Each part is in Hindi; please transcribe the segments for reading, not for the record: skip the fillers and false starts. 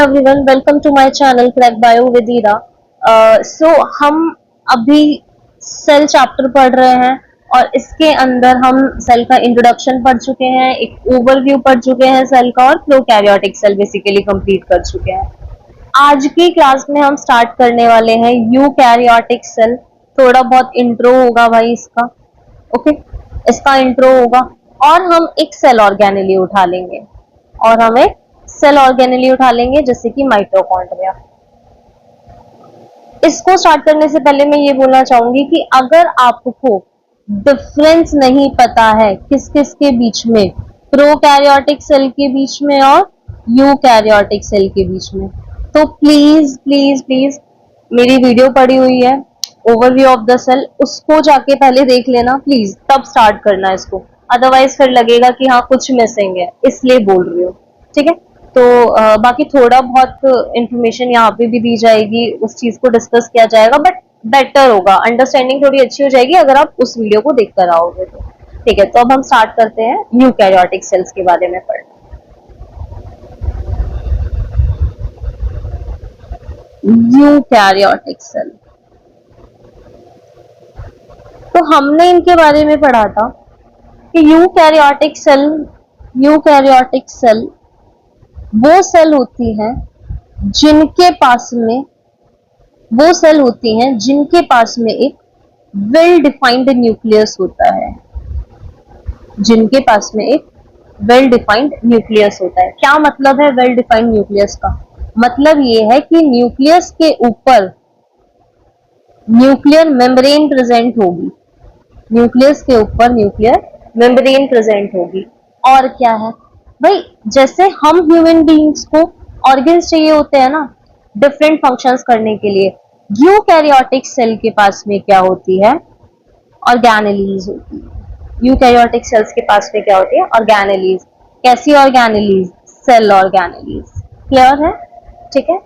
everyone, welcome to my channel Crack Bio with Ira. हम अभी सेल चैप्टर पढ़ रहे हैं और इसके अंदर हम सेल का इंट्रोडक्शन पढ़ चुके हैं, एक ओवरव्यू पढ़ चुके हैं सेल का और प्रोकैरियोटिक सेल बेसिकली कंप्लीट कर चुके हैं। आज की क्लास में हम स्टार्ट करने वाले हैं यूकैरियोटिक सेल। थोड़ा बहुत इंट्रो होगा भाई इसका, ओके, इसका इंट्रो होगा और हम एक सेल ऑर्गेनेली उठा लेंगे जैसे कि माइटोकॉन्ड्रिया। इसको स्टार्ट करने से पहले मैं ये बोलना चाहूंगी कि अगर आपको डिफरेंस नहीं पता है किस किस के बीच में, प्रोकैरियोटिक सेल के बीच में और यूकैरियोटिक सेल के बीच में, तो प्लीज प्लीज प्लीज मेरी वीडियो पड़ी हुई है ओवरव्यू ऑफ द सेल, उसको जाके पहले देख लेना प्लीज, तब स्टार्ट करना इसको। अदरवाइज फिर लगेगा कि हाँ कुछ मिसिंग है, इसलिए बोल रही हूँ, ठीक है। तो बाकी थोड़ा बहुत इंफॉर्मेशन यहाँ पे भी दी जाएगी, उस चीज को डिस्कस किया जाएगा, बट बेटर होगा, अंडरस्टैंडिंग थोड़ी अच्छी हो जाएगी अगर आप उस वीडियो को देख कर आओगे तो। ठीक है, तो अब हम स्टार्ट करते हैं यूकैरियोटिक सेल्स के बारे में पढ़ना। यूकैरियोटिक सेल, तो हमने इनके बारे में पढ़ा था कि यूकैरियोटिक सेल वो सेल होती हैं जिनके पास में एक वेल डिफाइंड न्यूक्लियस होता है, क्या मतलब है वेल डिफाइंड न्यूक्लियस का? मतलब ये है कि न्यूक्लियस के ऊपर न्यूक्लियर मेम्ब्रेन प्रेजेंट होगी, और क्या है भाई, जैसे हम ह्यूमन बीइंग्स को ऑर्गन्स चाहिए होते हैं ना डिफरेंट फंक्शंस करने के लिए, यूकैरियोटिक सेल के पास में क्या होती है? ऑर्गेनेलीज होती है। यूकैरियोटिक सेल्स के पास में क्या होती है? ऑर्गेनेलीज। कैसी ऑर्गेनेलीज? Cell organelles. क्लियर है? ठीक है,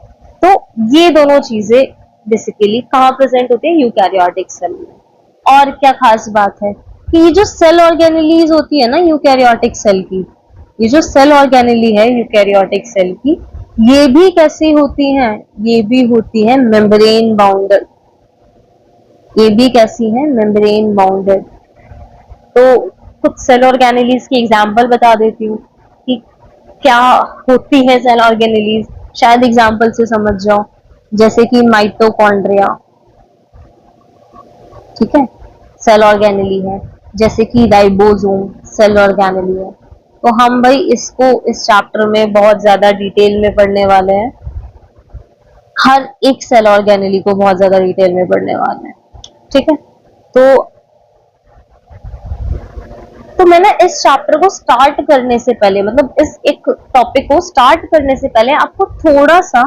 तो ये दोनों चीजें बेसिकली कहाँ प्रेजेंट होती है? यूकैरियोटिक सेल में। और क्या खास बात है कि ये जो सेल ऑर्गेनेलीज होती है ना यूकैरियोटिक सेल की, ये जो सेल ऑर्गेनेली है यूकैरियोटिक सेल की, ये भी कैसी होती हैं? ये भी होती है मेम्ब्रेन बाउंडेड। तो कुछ सेल ऑर्गेनेलीज की एग्जांपल बता देती हूँ कि क्या होती है सेल ऑर्गेनेलीज, शायद एग्जांपल से समझ जाओ। जैसे कि माइटोकॉन्ड्रिया, ठीक है, सेल ऑर्गेनेली है। जैसे कि राइबोसोम सेल ऑर्गेनेली है। तो हम भाई इसको इस चैप्टर में बहुत ज्यादा डिटेल में पढ़ने वाले हैं, हर एक सेल ऑर्गेनेली को बहुत ज्यादा डिटेल में पढ़ने वाले हैं, ठीक है। तो मैंने इस चैप्टर को स्टार्ट करने से पहले, मतलब इस एक टॉपिक को स्टार्ट करने से पहले आपको थोड़ा सा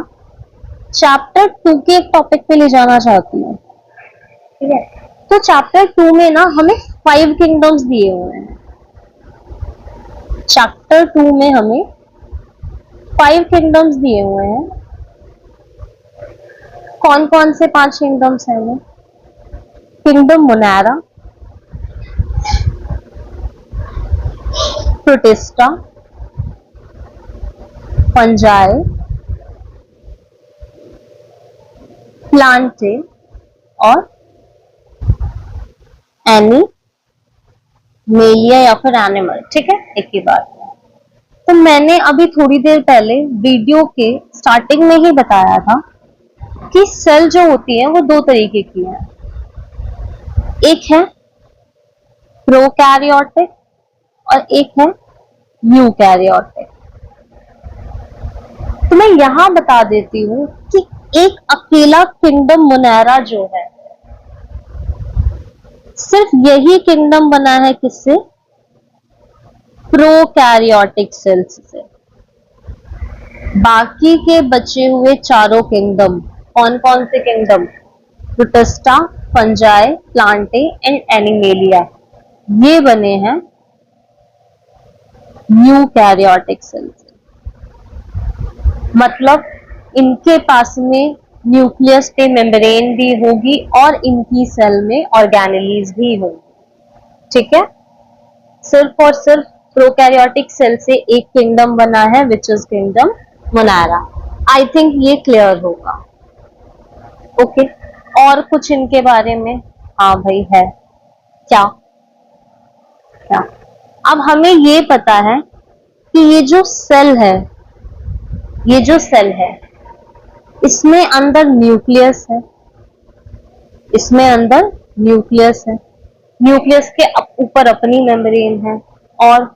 चैप्टर 2 के एक टॉपिक पे ले जाना चाहती हूँ, ठीक है। तो चैप्टर 2 में ना हमें 5 किंगडम्स दिए हुए हैं। चैप्टर 2 में हमें 5 किंगडम्स दिए हुए हैं। कौन कौन से 5 किंगडम्स हैं वो? Kingdom Monera, protista, fungi, Plantae और एनिमेलिया या फिर एनिमल, ठीक है, एक ही बात है। तो मैंने अभी थोड़ी देर पहले वीडियो के स्टार्टिंग में ही बताया था कि सेल जो होती है वो 2 तरीके की है, एक है प्रोकैरियोटिक और एक है यूकैरियोटिक। तो मैं यहां बता देती हूं कि एक अकेला किंगडम मोनेरा जो है, सिर्फ यही किंगडम बना है किससे? प्रोकैरियोटिक सेल्स से। बाकी के बचे हुए चारों किंगडम, कौन कौन से kingdom? Protista, fungi, Plantae and animalia, ये बने हैं यूकैरियोटिक सेल्स। मतलब इनके पास में न्यूक्लियस पे मेम्ब्रेन भी होगी और इनकी सेल में ऑर्गेनेलीज भी होंगी, ठीक है। सिर्फ और सिर्फ प्रोकैरियोटिक सेल से एक किंगडम बना है, which is kingdom Monera. I think ये क्लियर होगा। ओके, और कुछ इनके बारे में? हाँ भाई है। क्या? क्या? अब हमें ये पता है कि ये जो सेल है, ये जो सेल है, इसमें अंदर न्यूक्लियस है, इसमें अंदर न्यूक्लियस है, न्यूक्लियस के ऊपर अपनी मेम्ब्रेन है, और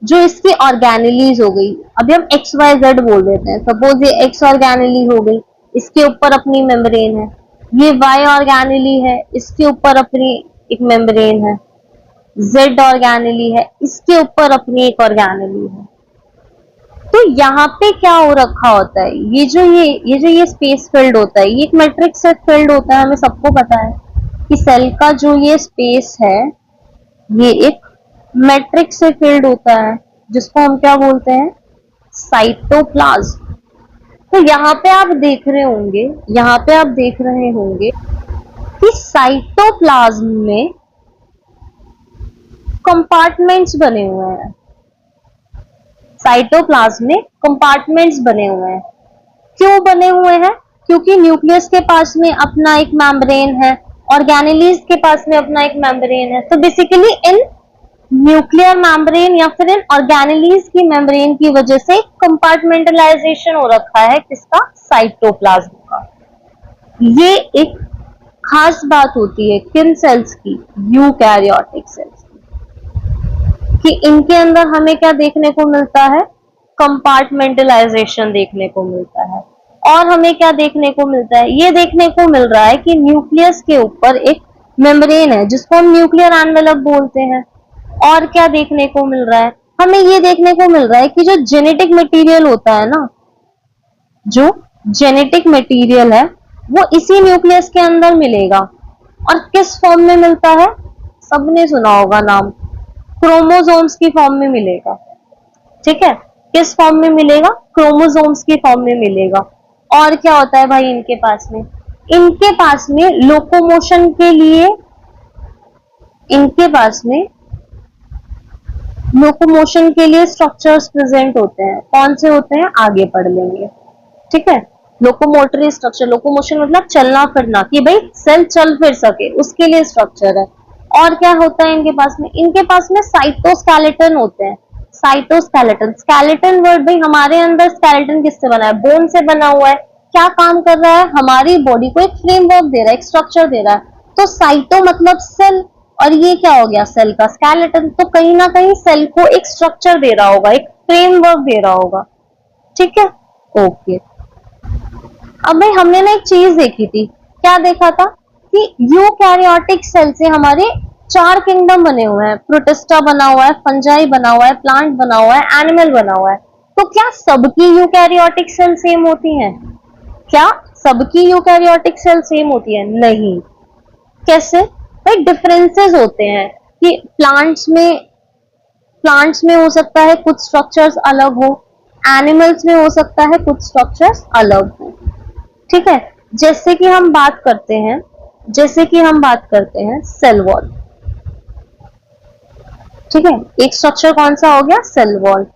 जो इसकी ऑर्गेनेलीज हो गई, अभी हम एक्स वाई जेड बोल देते हैं, सपोज ये एक्स ऑर्गेनेली हो गई, इसके ऊपर अपनी मेम्ब्रेन है, ये वाई ऑर्गेनेली है, इसके ऊपर अपनी एक मेम्ब्रेन है, जेड ऑर्गेनेली है, इसके ऊपर अपनी एक ऑर्गेनेली है। तो यहाँ पे क्या हो रखा होता है, ये स्पेस फील्ड होता है, ये एक मैट्रिक्स फील्ड होता है, हमें सबको पता है कि सेल का जो ये स्पेस है, ये एक मैट्रिक्स से फील्ड होता है, जिसको हम क्या बोलते हैं? साइटोप्लाज्म। तो यहाँ पे आप देख रहे होंगे, यहाँ पे आप देख रहे होंगे कि साइटोप्लाज्म में कंपार्टमेंट्स बने हुए हैं, साइटोप्लाज्म में कंपार्टमेंट्स बने हुए हैं। क्यों बने हुए हैं? क्योंकि न्यूक्लियस के पास में अपना एक मेम्ब्रेन है, ऑर्गेनेलीज के पास में अपना एक मेम्ब्रेन है। तो बेसिकली इन न्यूक्लियर मेम्ब्रेन या फिर इन ऑर्गेनेलीज की मेम्ब्रेन की वजह से कंपार्टमेंटलाइजेशन हो रखा है किसका? साइटोप्लाज्म का। ये एक खास बात होती है किन सेल्स की? यूकैरियोटिक सेल्स की, कि इनके अंदर हमें क्या देखने को मिलता है? कंपार्टमेंटलाइजेशन देखने को मिलता है। और हमें क्या देखने को मिलता है? ये देखने को मिल रहा है कि न्यूक्लियस के ऊपर एक मेम्ब्रेन है, जिसको हम न्यूक्लियर एनवेलप बोलते हैं। और क्या देखने को मिल रहा है? हमें ये देखने को मिल रहा है कि जो जेनेटिक मटेरियल होता है ना, जो जेनेटिक मटेरियल है, वो इसी न्यूक्लियस के अंदर मिलेगा। और किस फॉर्म में मिलता है? सबने सुना होगा नाम, क्रोमोसोम्स की फॉर्म में मिलेगा। ठीक है, किस फॉर्म में मिलेगा? क्रोमोसोम्स की फॉर्म में मिलेगा। और क्या होता है भाई इनके पास में? इनके पास में लोकोमोशन के लिए, इनके पास में लोकोमोशन के लिए स्ट्रक्चर्स प्रेजेंट होते हैं। कौन से होते हैं? आगे पढ़ लेंगे। ठीक है, लोकोमोटरी स्ट्रक्चर, लोकोमोशन मतलब चलना फिरना, कि भाई सेल चल फिर सके, उसके लिए स्ट्रक्चर है। और क्या होता है इनके पास में? इनके पास में साइटोस्केलेटन होते हैं। साइटोस्केलेटन, स्केलेटन वर्ड भाई हमारे अंदर स्केलेटन किससे बना है? बोन से बना हुआ है। क्या काम कर रहा है? हमारी बॉडी को एक फ्रेमवर्क दे रहा है, एक स्ट्रक्चर दे रहा है। तो साइटो मतलब सेल, और ये क्या हो गया? सेल का स्केलेटन। तो कहीं ना कहीं सेल को एक स्ट्रक्चर दे रहा होगा, एक फ्रेमवर्क दे रहा होगा। ठीक है, ओके। अब भाई हमने ना एक चीज देखी थी, क्या देखा था? कि यूकैरियोटिक सेल से हमारे 4 किंगडम बने हुए हैं। प्रोटिस्टा बना हुआ है, फंजाई बना हुआ है, प्लांट बना हुआ है, एनिमल बना हुआ है। तो क्या सबकी यूकैरियोटिक सेल सेम होती हैं? क्या सबकी यूकैरियोटिक सेल सेम होती है? नहीं। कैसे भाई? डिफरेंसेस होते हैं कि प्लांट्स में हो सकता है कुछ स्ट्रक्चर्स अलग हो, एनिमल्स में हो सकता है कुछ स्ट्रक्चर्स अलग हो। ठीक है, जैसे कि हम बात करते हैं, सेल वॉल। ठीक है, एक स्ट्रक्चर कौन सा हो गया? Cell wall.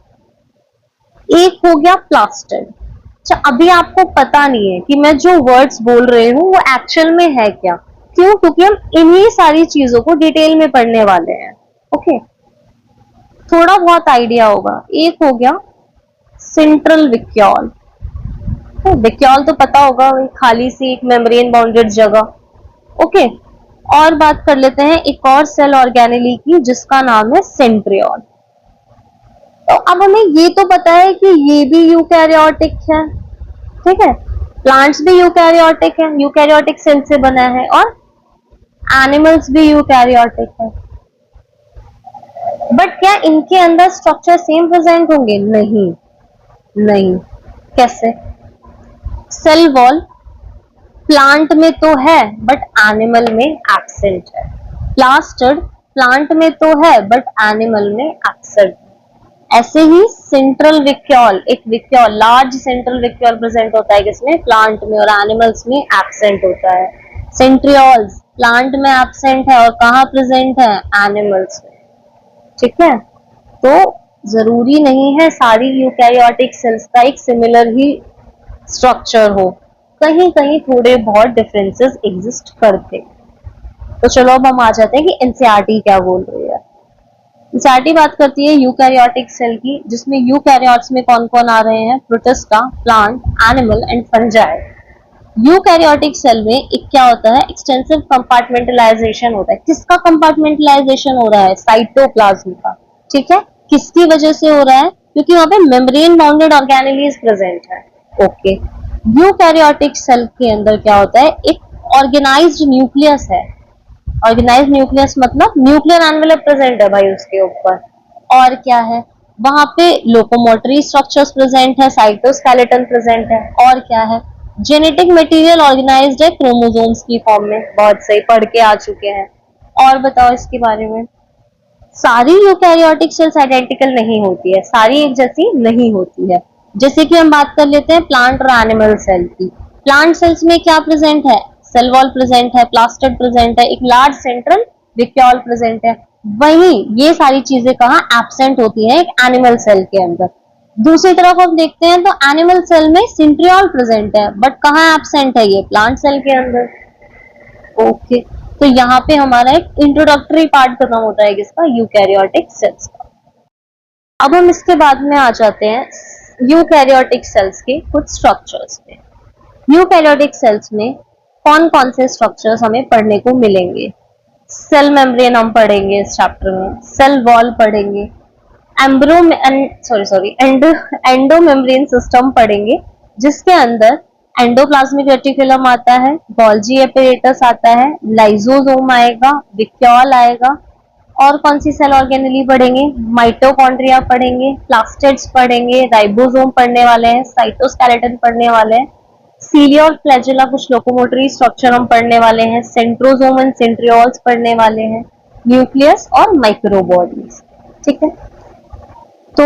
एक हो गया प्लास्टिड। अच्छा, अभी आपको पता नहीं है कि मैं जो वर्ड्स बोल रही हूँ वो एक्चुअल में है क्या। क्यों? क्योंकि हम इन्हीं सारी चीजों को डिटेल में पढ़ने वाले हैं। ओके, थोड़ा बहुत आइडिया होगा। एक हो गया सेंट्रल विक्यूल। विक्यूल तो पता होगा, खाली सी एक मेम्ब्रेन बाउंडेड जगह। ओके, और बात कर लेते हैं एक और सेल ऑर्गेनेली की, जिसका नाम है सेंट्रियोल। तो अब हमें ये तो पता है कि ये भी यूकैरियोटिक है। ठीक है, प्लांट्स भी यूकैरियोटिक है, यूकैरियोटिक सेल से बना है, और एनिमल्स भी यूकैरियोटिक है। बट क्या इनके अंदर स्ट्रक्चर सेम प्रेजेंट होंगे? नहीं। नहीं। कैसे? सेल वॉल प्लांट में तो है बट एनिमल में एब्सेंट है। प्लास्टिड प्लांट में तो है बट एनिमल में एब्सेंट है। ऐसे ही सेंट्रल विक्यूल, एक विक्यूल, लार्ज सेंट्रल विक्यूल प्रेजेंट होता है किसमें? प्लांट में, और एनिमल्स में एब्सेंट होता है। सेंट्रियोल्स प्लांट में एब्सेंट है और कहाँ प्रेजेंट है? एनिमल्स में। ठीक है, तो जरूरी नहीं है सारी यूकैरियोटिक सेल्स का एक सिमिलर ही स्ट्रक्चर हो, कहीं कहीं थोड़े बहुत डिफरेंसेस एग्जिस्ट करते। तो चलो अब हम आ जाते हैं कि एनसीईआरटी क्या बोल रही है। एनसीईआरटी बात करती है यूकैरियोटिक सेल की, जिसमें यूकैरियोट्स में कौन कौन आ रहे हैं, protista, plant, animal and fungi. Eukaryotic cell में एक क्या होता है, एक्सटेंसिव कंपार्टमेंटलाइजेशन होता है। किसका कंपार्टमेंटलाइजेशन हो रहा है, साइटोप्लाज्म का। ठीक है, किसकी वजह से हो रहा है, क्योंकि वहां पे मेम्ब्रेन बाउंडेड ऑर्गेनेलीज प्रेजेंट है। ओके, यूकैरियोटिक सेल के अंदर क्या होता है, एक ऑर्गेनाइज्ड न्यूक्लियस है। ऑर्गेनाइज्ड न्यूक्लियस मतलब न्यूक्लियर एनवेलप प्रेजेंट है भाई उसके ऊपर। और क्या है, वहां पे लोकोमोटरी स्ट्रक्चर्स प्रेजेंट है, साइटोस्केलेटन प्रेजेंट है। और क्या है, जेनेटिक मटेरियल ऑर्गेनाइज्ड है क्रोमोसोम्स की फॉर्म में। बहुत सही, पढ़ के आ चुके हैं। और बताओ इसके बारे में। सारी यूकैरियोटिक सेल्स आइडेंटिकल नहीं होती है, सारी एक जैसी नहीं होती है। जैसे कि हम बात कर लेते हैं प्लांट और एनिमल सेल की। प्लांट सेल्स में क्या प्रेजेंट है, सेल वॉल प्रेजेंट है, प्लास्टिड प्रेजेंट है, एक लार्ज सेंट्रल विक्यूल प्रेजेंट है। वहीं ये सारी चीजें कहाँ एब्सेंट होती है, एक एनिमल सेल के अंदर। दूसरी तरफ हम देखते हैं तो एनिमल सेल में सिंट्रियोल प्रेजेंट है, बट कहाँ एब्सेंट है, ये प्लांट सेल के अंदर। ओके, तो यहाँ पे हमारा एक इंट्रोडक्टरी पार्ट खत्म होता है किसका, यूकैरियोटिक सेल्स का। अब हम इसके बाद में आ जाते हैं यूकैरियोटिक सेल्स के कुछ स्ट्रक्चर्स पे। यूकैरियोटिक सेल्स में कौन कौन से स्ट्रक्चर्स हमें पढ़ने को मिलेंगे। सेल मेम्ब्रेन हम पढ़ेंगे इस चैप्टर में, सेल वॉल पढ़ेंगे, एम्ब्रो एंडो मेम्ब्रेन सिस्टम पढ़ेंगे, जिसके अंदर एंडोप्लाज्मिक रेटिकुलम आता है, गोल्जी एपैरेटस आता है, लाइसोसोम आएगा, विक्यूल आएगा। और कौन सी सेल ऑर्गेनेली पढ़ेंगे, माइटोकॉन्ड्रिया पढ़ेंगे, प्लास्टिड्स पढ़ेंगे, राइबोसोम पढ़ने वाले हैं, साइटोस्केलेटन पढ़ने वाले हैं, सीलिया और फ्लैजेला कुछ लोकोमोटरी स्ट्रक्चर हम पढ़ने वाले हैं, सेंट्रोसोम एंड सेंट्रियोल्स पढ़ने वाले हैं, न्यूक्लियस और माइक्रोबॉडीज। ठीक है, तो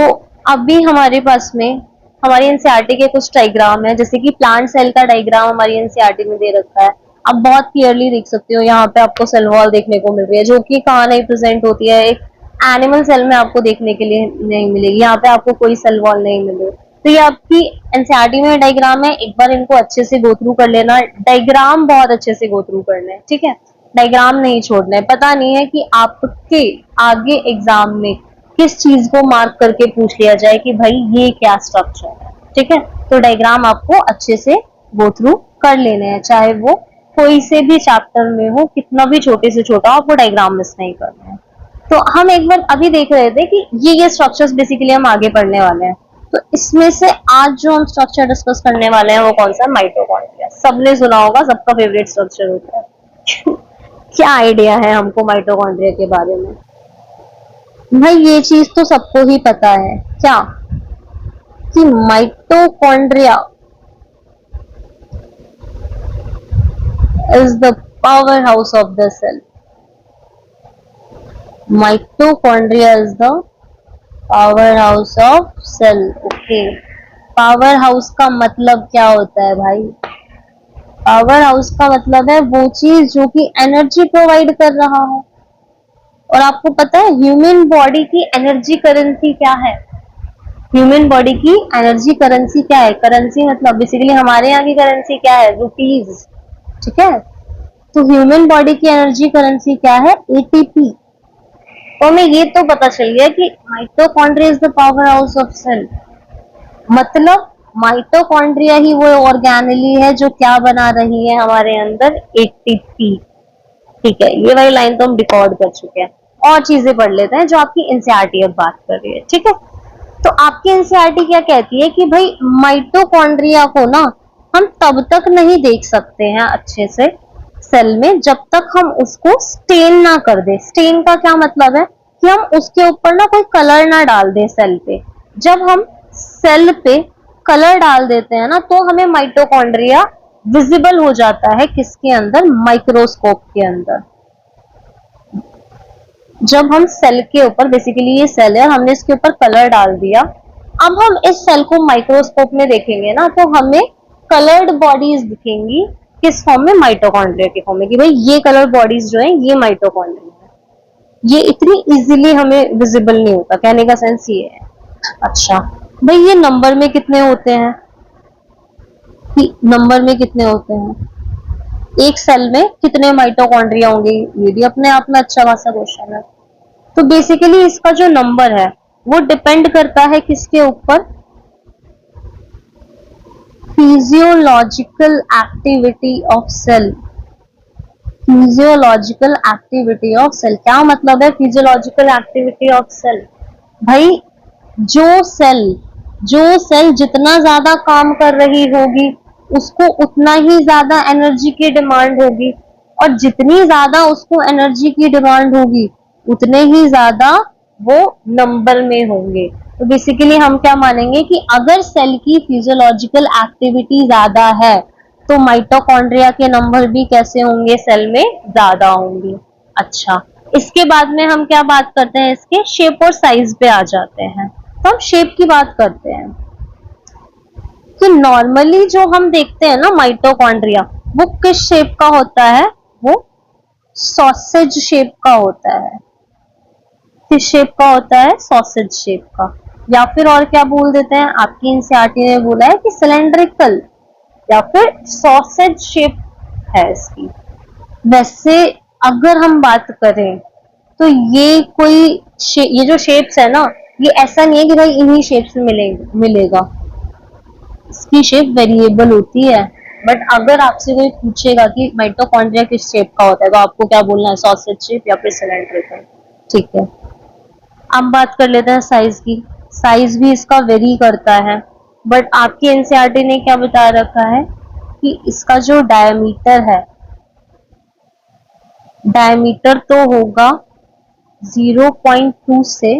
अभी हमारे पास में हमारी एनसीईआरटी के कुछ डायग्राम है, जैसे कि प्लांट सेल का डायग्राम हमारी एनसीईआरटी में दे रखा है। आप बहुत क्लियरली देख सकते हो, यहाँ पे आपको सेल वॉल देखने को मिल रही है, जो कि कहाँ नहीं प्रेजेंट होती है, एक एनिमल सेल में आपको देखने के लिए नहीं मिलेगी। यहाँ पे आपको कोई सेल वॉल नहीं मिलेगी। तो ये आपकी एनसीईआरटी में डायग्राम है, एक बार इनको अच्छे से गो थ्रू कर लेना। डायग्राम बहुत अच्छे से गो थ्रू करना है, ठीक है, डायग्राम नहीं छोड़ना है। पता नहीं है कि आपके आगे एग्जाम में किस चीज को मार्क करके पूछ लिया जाए कि भाई ये क्या स्ट्रक्चर है। ठीक है, तो डायग्राम आपको अच्छे से गो थ्रू कर लेने हैं, चाहे वो कोई से भी चैप्टर में हो, कितना भी छोटे से छोटा, आपको डायग्राम मिस नहीं करना है। तो हम एक बार अभी देख रहे थे कि ये स्ट्रक्चर्स बेसिकली हम आगे पढ़ने वाले हैं। तो इसमें से आज जो हम स्ट्रक्चर डिस्कस करने वाले हैं वो कौन सा, माइटोकॉन्ड्रिया। सबने सुना होगा, सबका फेवरेट स्ट्रक्चर होता है। क्या आइडिया है हमको माइटोकॉन्ड्रिया के बारे में? भाई ये चीज तो सबको ही पता है, क्या, कि mitochondria is the power house of the cell. Mitochondria is the power house of cell. Okay, power house का मतलब क्या होता है भाई? पावर हाउस का मतलब है वो चीज जो कि एनर्जी प्रोवाइड कर रहा हो। और आपको पता है ह्यूमन बॉडी की एनर्जी करेंसी क्या है? ह्यूमन बॉडी की एनर्जी करेंसी क्या है? करेंसी मतलब बेसिकली हमारे यहाँ की करेंसी क्या है, रुपीज। ठीक है, तो ह्यूमन बॉडी की एनर्जी करेंसी क्या है, एटीपी। तो हमें ये तो पता चल गया कि mitochondria is the power house of cell. मतलब माइटोकॉन्ड्रिया ही वो ऑर्गेनेली है जो क्या बना रही है हमारे अंदर, एटीपी। ठीक है, ये वाली लाइन तो हम रिकॉर्ड कर चुके हैं। और चीजें पढ़ लेते हैं जो आपकी एनसीईआरटी अब बात कर रही है। ठीक है, तो आपकी एनसीईआरटी क्या कहती है कि भाई माइटोकॉन्ड्रिया को ना हम तब तक नहीं देख सकते हैं अच्छे से सेल में जब तक हम उसको स्टेन ना कर दे। स्टेन का क्या मतलब है कि हम उसके ऊपर ना कोई कलर ना डाल दे सेल पे। जब हम सेल पे कलर डाल देते हैं ना तो हमें माइटोकॉन्ड्रिया विजिबल हो जाता है, किसके अंदर, माइक्रोस्कोप के अंदर। जब हम सेल के ऊपर, बेसिकली ये सेल है, हमने इसके ऊपर कलर डाल दिया, अब हम इस सेल को माइक्रोस्कोप में देखेंगे ना तो हमें कलर्ड बॉडीज दिखेंगी, किस फॉर्म में, माइटोकॉन्ड्रिया के फॉर्म में, कि भाई ये कलर बॉडीज जो है ये माइटोकॉन्ड्रिया है। ये इतनी इजीली हमें विजिबल नहीं होता, कहने का सेंस ये है। अच्छा भाई, ये नंबर में कितने होते हैं? कि नंबर में कितने होते हैं, एक सेल में कितने माइटोकॉन्ड्रिया होंगे, ये भी अपने आप में अच्छा खासा क्वेश्चन है। तो बेसिकली इसका जो नंबर है वो डिपेंड करता है किसके ऊपर, physiological activity of cell. Physiological activity of cell क्या मतलब है, फिजियोलॉजिकल एक्टिविटी ऑफ सेल? भाई जो सेल जितना ज्यादा काम कर रही होगी उसको उतना ही ज्यादा एनर्जी की डिमांड होगी, और जितनी ज्यादा उसको एनर्जी की डिमांड होगी उतने ही ज्यादा वो नंबर में होंगे। तो बेसिकली हम क्या मानेंगे कि अगर सेल की फिजियोलॉजिकल एक्टिविटी ज्यादा है तो माइटोकॉन्ड्रिया के नंबर भी कैसे होंगे, सेल में ज्यादा होंगे। अच्छा, इसके बाद में हम क्या बात करते हैं, इसके शेप और साइज पे आ जाते हैं। तो हम शेप की बात करते हैं। तो नॉर्मली जो हम देखते हैं ना माइटोकॉन्ड्रिया, वो किस शेप का होता है, वो सॉसेज शेप का होता है। किस शेप का होता है, सॉसेज शेप का, या फिर और क्या बोल देते हैं, आपकी एनसीईआरटी ने बोला है कि सिलेंड्रिकल या फिर सॉसेज शेप है इसकी। वैसे अगर हम बात करें तो ये जो शेप्स है ना, ये ऐसा नहीं है कि भाई इन्हीं शेप्स में मिलेगा, इसकी शेप वेरिएबल होती है। बट अगर आपसे कोई पूछेगा कि माइटोकॉन्ड्रिया किस शेप का होता है तो आपको क्या बोलना है, सॉसेज शेप या फिर सिलेंड्रिकल। ठीक है, अब बात कर लेते हैं साइज की। साइज भी इसका वेरी करता है, बट आपकी एनसीईआरटी ने क्या बता रखा है कि इसका जो डायमीटर तो होगा 0.2 से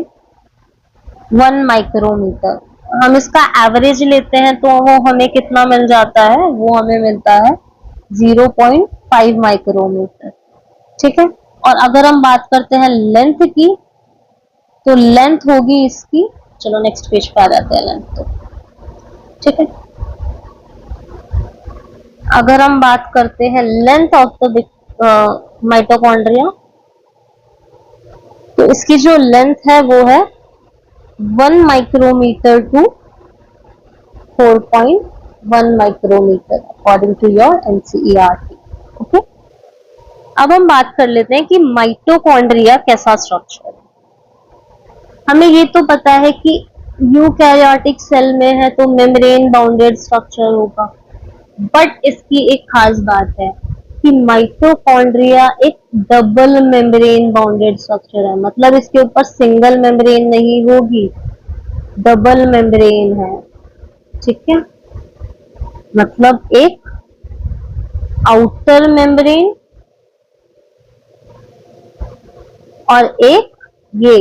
1 माइक्रोमीटर। हम इसका एवरेज लेते हैं तो वो हमें कितना मिल जाता है, वो हमें मिलता है 0.5 माइक्रोमीटर। ठीक है, और अगर हम बात करते हैं लेंथ की, तो लेंथ होगी इसकी, चलो नेक्स्ट पेज पे आ जाते हैं लेंथ तो। ठीक है, अगर हम बात करते हैं लेंथ ऑफ द माइटोकॉन्ड्रिया, तो इसकी जो लेंथ है वो है 1 micrometre to 4.1 micrometre according to your NCERT. Okay, अब हम बात कर लेते हैं कि माइटोकॉन्ड्रिया कैसा स्ट्रक्चर है। हमें ये तो पता है कि यूकैरियोटिक सेल में है तो मेम्ब्रेन बाउंडेड स्ट्रक्चर होगा, बट इसकी एक खास बात है कि माइटोकॉन्ड्रिया एक डबल मेम्ब्रेन बाउंडेड स्ट्रक्चर है। मतलब इसके ऊपर सिंगल मेम्ब्रेन नहीं होगी, डबल मेम्ब्रेन है। ठीक है, मतलब एक आउटर मेम्ब्रेन और एक ये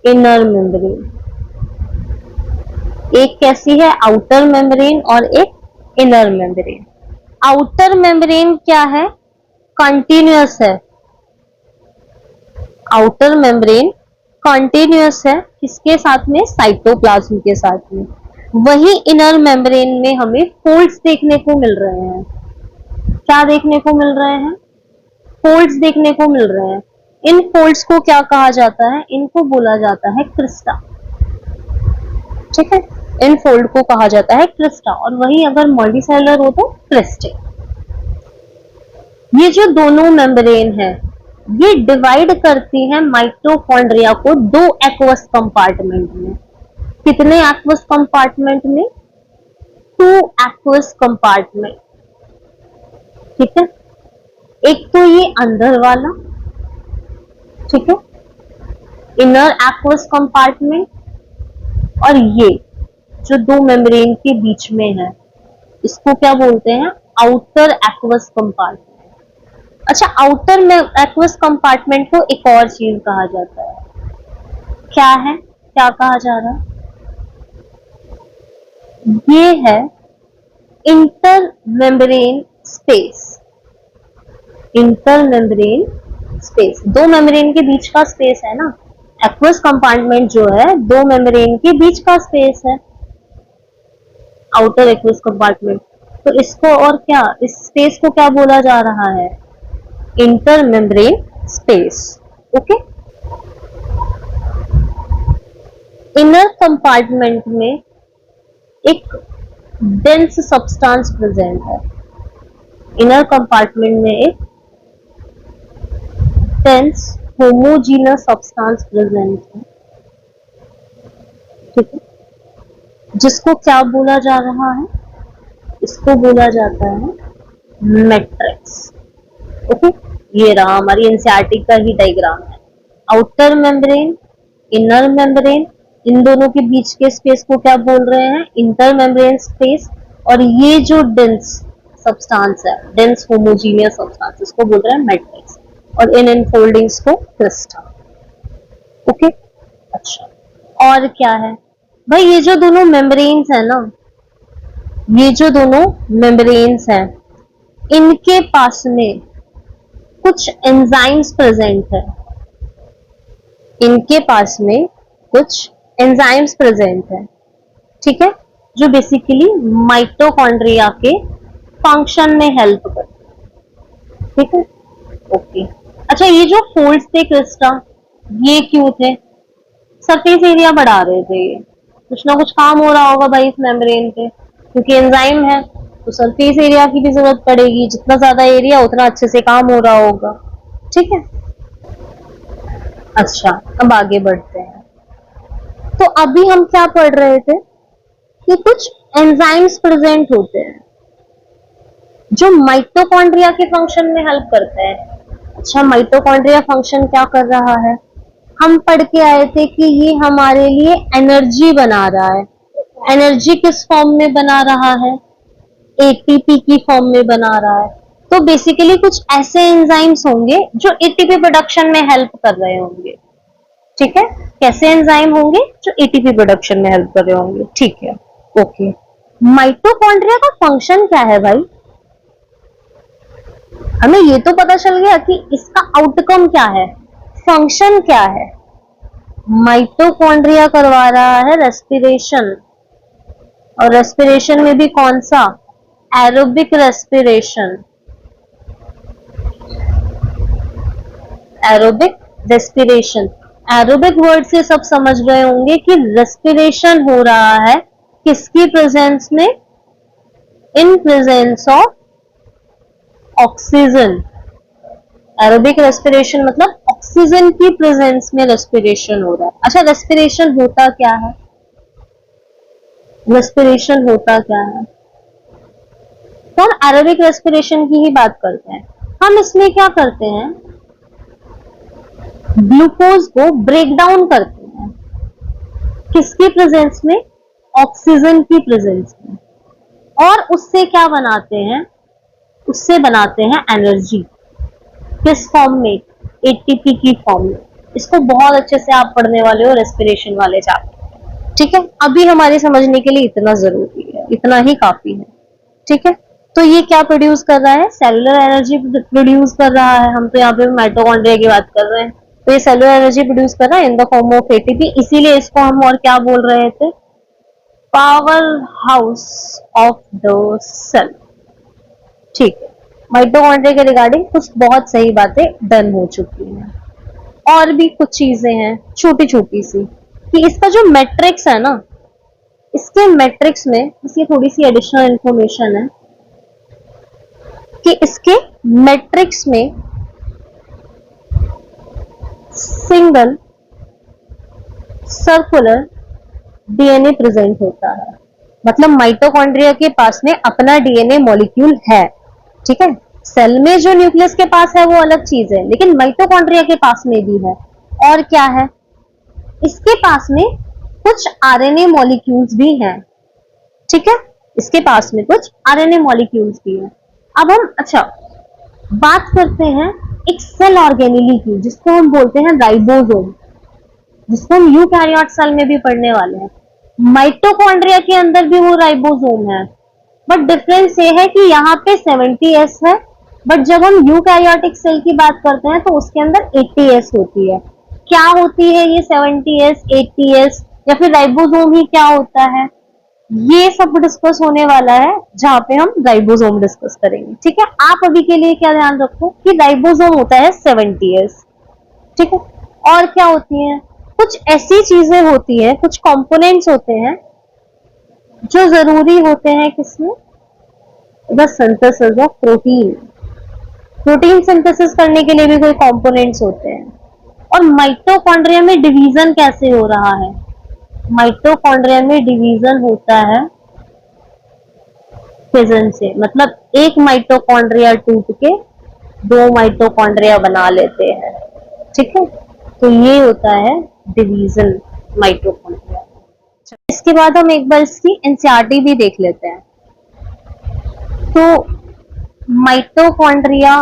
इनर मेम्ब्रेन। एक कैसी है, आउटर मेम्ब्रेन और एक इनर मेम्ब्रेन। आउटर मेम्ब्रेन क्या है, कंटिन्यूअस है। आउटर मेम्ब्रेन कंटिन्यूअस है, किसके साथ में, साइटोप्लाज्म के साथ में। वही इनर मेम्ब्रेन में हमें फोल्ड्स देखने को मिल रहे हैं। क्या देखने को मिल रहे हैं, फोल्ड्स देखने को मिल रहे हैं। इन फोल्ड्स को क्या कहा जाता है, इनको बोला जाता है क्रिस्टा। ठीक है, इन फोल्ड को कहा जाता है क्रिस्टा, और वही अगर मल्टीसेलुलर हो तो क्रिस्टे। ये जो दोनों मेम्ब्रेन है ये डिवाइड करती है माइटोकॉन्ड्रिया को दो एक्वस कंपार्टमेंट में। कितने एक्वस कंपार्टमेंट में, 2 एक्वस कंपार्टमेंट। ठीक है, एक तो ये अंदर वाला, ठीक है, इनर एक्वस कंपार्टमेंट, और ये जो दो मेम्ब्रेन के बीच में है इसको क्या बोलते हैं, आउटर एक्वस कंपार्टमेंट। अच्छा, आउटर में एक्वस कंपार्टमेंट को एक और चीज कहा जाता है, क्या है, क्या कहा जा रहा है, ये है inter membrane space. Inter membrane space, दो मेम्ब्रेन के बीच का स्पेस है ना। एक्वस कंपार्टमेंट जो है दो मेम्ब्रेन के बीच का स्पेस है, आउटर एक्वस कंपार्टमेंट। तो इसको और क्या, इस स्पेस को क्या बोला जा रहा है, inter membrane space. Okay, inner compartment में एक डेंस सब्सटेंस प्रेजेंट है। इनर कंपार्टमेंट में एक डेंस होमोजीनस सब्सटेंस प्रेजेंट है, ठीक है, जिसको क्या बोला जा रहा है? इसको बोला जाता है मैट्रिक्स। ओके, ये रहा हमारी एनसीईआरटी का ही डायग्राम है। आउटर मेम्ब्रेन, इनर मेम्ब्रेन, इन दोनों के बीच के स्पेस को क्या बोल रहे हैं? Inter membrane space. और ये जो डेंस सब्सटेंस है, डेंस होमोजीनियस सब्सटेंस, इसको बोल रहे हैं मैट्रिक्स, और इन इनफोल्डिंग्स को क्रिस्टल। ओके, अच्छा, और क्या है भाई? ये जो दोनों मेम्ब्रेन्स है ना, ये जो दोनों मेम्ब्रेन्स हैं, इनके पास में कुछ एंजाइम्स प्रेजेंट है। इनके पास में कुछ एंजाइम्स प्रेजेंट है, ठीक है, जो बेसिकली माइटोकॉन्ड्रिया के फंक्शन में हेल्प करते हैं, ठीक है। ओके, अच्छा, ये जो फोल्ड्स थे क्रिस्टा, ये क्यों थे? सरफेस एरिया बढ़ा रहे थे। ये कुछ ना कुछ काम हो रहा होगा भाई इस मेम्ब्रेन पे, क्योंकि एंजाइम है तो सरफेस एरिया की भी जरूरत पड़ेगी। जितना ज्यादा एरिया उतना अच्छे से काम हो रहा होगा, ठीक है। अच्छा, अब आगे बढ़ते हैं। तो अभी हम क्या पढ़ रहे थे कि कुछ एंजाइम्स प्रेजेंट होते हैं जो माइटोकॉन्ड्रिया के फंक्शन में हेल्प करते हैं। अच्छा, माइटोकॉन्ड्रिया फंक्शन क्या कर रहा है? हम पढ़ के आए थे कि ये हमारे लिए एनर्जी बना रहा है। एनर्जी किस फॉर्म में बना रहा है? एटीपी की फॉर्म में बना रहा है। तो बेसिकली कुछ ऐसे एंजाइम्स होंगे जो एटीपी प्रोडक्शन में हेल्प कर रहे होंगे, ठीक है। कैसे एंजाइम होंगे? जो एटीपी प्रोडक्शन में हेल्प कर रहे होंगे, ठीक है। ओके, माइटोकॉन्ड्रिया का फंक्शन क्या है भाई? हमें ये तो पता चल गया कि इसका आउटकम क्या है, फंक्शन क्या है। माइटोकॉन्ड्रिया करवा रहा है रेस्पिरेशन, और रेस्पिरेशन में भी कौन सा? Aerobic respiration. Aerobic respiration, aerobic word से सब समझ गए होंगे कि रेस्पिरेशन हो रहा है किसकी प्रेजेंस में? In presence of oxygen. Aerobic respiration मतलब ऑक्सीजन की प्रेजेंस में रेस्पिरेशन हो रहा है। अच्छा, रेस्पिरेशन होता क्या है? रेस्पिरेशन होता क्या है? तो हम एरोबिक रेस्पिरेशन की ही बात करते हैं। हम इसमें क्या करते हैं? ग्लूकोज को ब्रेक डाउन करते हैं, किसकी प्रेजेंस में? ऑक्सीजन की प्रेजेंस में। और उससे क्या बनाते हैं? उससे बनाते हैं एनर्जी। किस फॉर्म में? एटीपी की फॉर्म में। इसको बहुत अच्छे से आप पढ़ने वाले हो रेस्पिरेशन वाले चैप्टर, ठीक है। अभी हमारे समझने के लिए इतना जरूरी है, इतना ही काफी है, ठीक है। तो ये क्या प्रोड्यूस कर रहा है? सेलुलर एनर्जी प्रोड्यूस कर रहा है। हम तो यहाँ पे माइटोकॉन्ड्रिया की बात कर रहे हैं, तो ये सेलुलर एनर्जी प्रोड्यूस कर रहा है in the form of ATP. इसीलिए इसको हम और क्या बोल रहे थे? Power house of the cell, ठीक है। माइटोकॉन्ड्रिया के रिगार्डिंग कुछ बहुत सही बातें डन हो चुकी हैं। और भी कुछ चीजें हैं छोटी छोटी सी, कि इसका जो मैट्रिक्स है ना, इसके मैट्रिक्स में इसकी थोड़ी सी एडिशनल इंफॉर्मेशन है कि इसके मैट्रिक्स में सिंगल सर्कुलर डीएनए प्रेजेंट होता है। मतलब माइटोकॉन्ड्रिया के पास में अपना डीएनए मॉलिक्यूल है, ठीक है। सेल में जो न्यूक्लियस के पास है वो अलग चीज है, लेकिन माइटोकॉन्ड्रिया के पास में भी है। और क्या है? इसके पास में कुछ आरएनए मॉलिक्यूल्स भी हैं, ठीक है। इसके पास में कुछ आरएनए मॉलिक्यूल्स भी हैं। अब हम अच्छा बात करते हैं एक सेल ऑर्गेनेली की, जिसको हम बोलते हैं राइबोसोम, जिसको हम यूकैरियोट सेल में भी पढ़ने वाले हैं। माइटोकॉन्ड्रिया के अंदर भी वो राइबोसोम है, बट डिफरेंस ये है कि यहाँ पे 70S है, बट जब हम यूकैरियोटिक सेल की बात करते हैं तो उसके अंदर 80S होती है। क्या होती है ये 70S, 80S, या फिर राइबोसोम ही क्या होता है? ये सब डिस्कस होने वाला है जहां पे हम राइबोसोम डिस्कस करेंगे, ठीक है। आप अभी के लिए क्या ध्यान रखो कि राइबोसोम होता है 70S, ठीक है। और क्या होती है? कुछ ऐसी चीजें होती हैं, कुछ कंपोनेंट्स होते हैं जो जरूरी होते हैं किसमें, the synthesis of protein. Protein synthesis करने के लिए भी कोई कंपोनेंट्स होते हैं। और माइटोकॉन्ड्रिया में डिवीजन कैसे हो रहा है, माइटोकॉन्ड्रिया में डिवीजन होता है फिजन से, मतलब एक माइटोकॉन्ड्रिया टूट के दो माइटोकॉन्ड्रिया बना लेते हैं, ठीक है। तो ये होता है डिवीजन माइटोकॉन्ड्रिया। इसके बाद हम एक बार इसकी एनसीईआरटी भी देख लेते हैं। तो माइटोकॉन्ड्रिया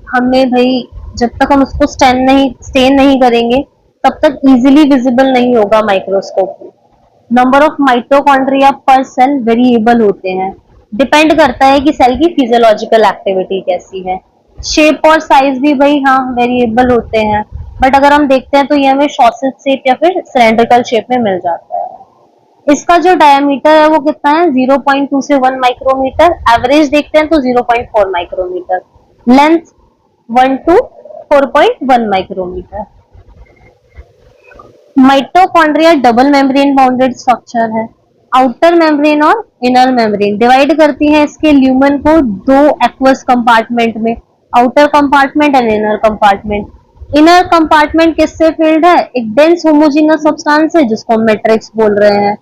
हमें भाई, जब तक हम उसको स्टेन नहीं करेंगे तब तक इजीली विजिबल नहीं होगा माइक्रोस्कोप में। नंबर ऑफ माइटोकॉन्ड्रिया पर सेल वेरिएबल होते हैं, डिपेंड करता है कि सेल की फिजियोलॉजिकल एक्टिविटी कैसी है। शेप और साइज भी भाई हाँ वेरिएबल होते हैं, बट अगर हम देखते हैं तो ये हमें सॉसेज शेप या फिर सिलेंड्रिकल शेप में मिल जाता है। इसका जो डायमीटर है वो कितना है, 0.2 से 1 माइक्रोमीटर। एवरेज देखते हैं तो 0.4 micrometre. Length 1 to 4.1 micrometre. Mitochondria double membrane bounded structure है। आउटर मेम्ब्रेन और इनर मेम्ब्रेन डिवाइड करती है इसके ल्यूमन को दो एक्वस कंपार्टमेंट में, outer compartment and inner compartment. Inner compartment किससे फिल्ड है, एक डेंस होमोजेनस सब्सटेंस है जिसको हम मैट्रिक्स बोल रहे हैं।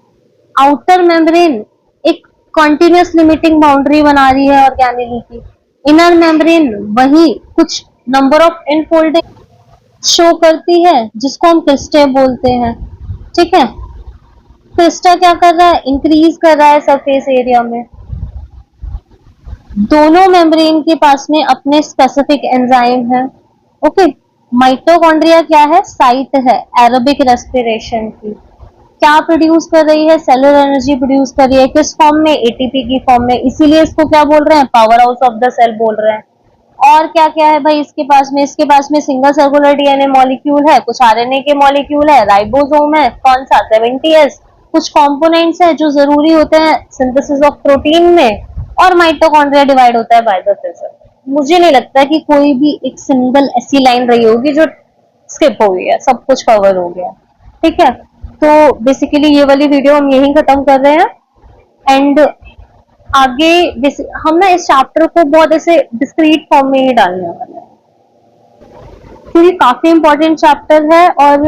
आउटर मेम्ब्रेन एक कॉन्टिन्यूस लिमिटिंग बाउंड्री बना रही है ऑर्गेनेली की। इनर मेम्ब्रेन वही कुछ नंबर ऑफ इनफोल्डिंग शो करती है जिसको हम क्रिस्टे बोलते हैं, ठीक है। क्रिस्टा क्या कर रहा है, इंक्रीज कर रहा है सरफेस एरिया में। दोनों मेम्ब्रेन के पास में अपने स्पेसिफिक एंजाइम है, ओके। माइटोकॉन्ड्रिया क्या है, साइट है एरोबिक रेस्पिरेशन की। क्या प्रोड्यूस कर रही है, सेलुलर एनर्जी प्रोड्यूस कर रही है, किस फॉर्म में, एटीपी की फॉर्म में, इसीलिए इसको क्या बोल रहे हैं, power house of the cell बोल रहे हैं। और क्या क्या है भाई इसके पास में, इसके पास में सिंगल सर्कुलर डीएनए मॉलिक्यूल है, कुछ आरएनए के मॉलिक्यूल है, राइबोसोम है, कौन सा 70S, कुछ कंपोनेंट्स है जो जरूरी होते हैं सिंथेसिस ऑफ प्रोटीन में। और माइटोकॉन्ड्रिया डिवाइड होता है बाय द फिजन। मुझे नहीं लगता कि कोई भी एक सिंगल ऐसी लाइन रही होगी जो स्किप हो गई है, सब कुछ कवर हो गया, ठीक है। तो बेसिकली ये वाली वीडियो हम यहीं खत्म कर रहे हैं। एंड आगे हम ना इस चैप्टर को बहुत ऐसे डिस्क्रीट फॉर्म में ही डालने वाले हैं, क्योंकि काफी इंपॉर्टेंट चैप्टर है और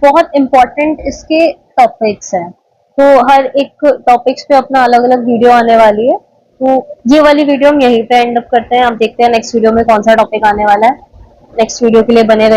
बहुत इंपॉर्टेंट इसके टॉपिक्स हैं। तो हर एक टॉपिक्स पे अपना अलग अलग वीडियो आने वाली है। तो ये वाली वीडियो हम यहीं पे एंड अप करते हैं। आप देखते हैं नेक्स्ट वीडियो में कौन सा टॉपिक आने वाला है। नेक्स्ट वीडियो के लिए बने रहिए।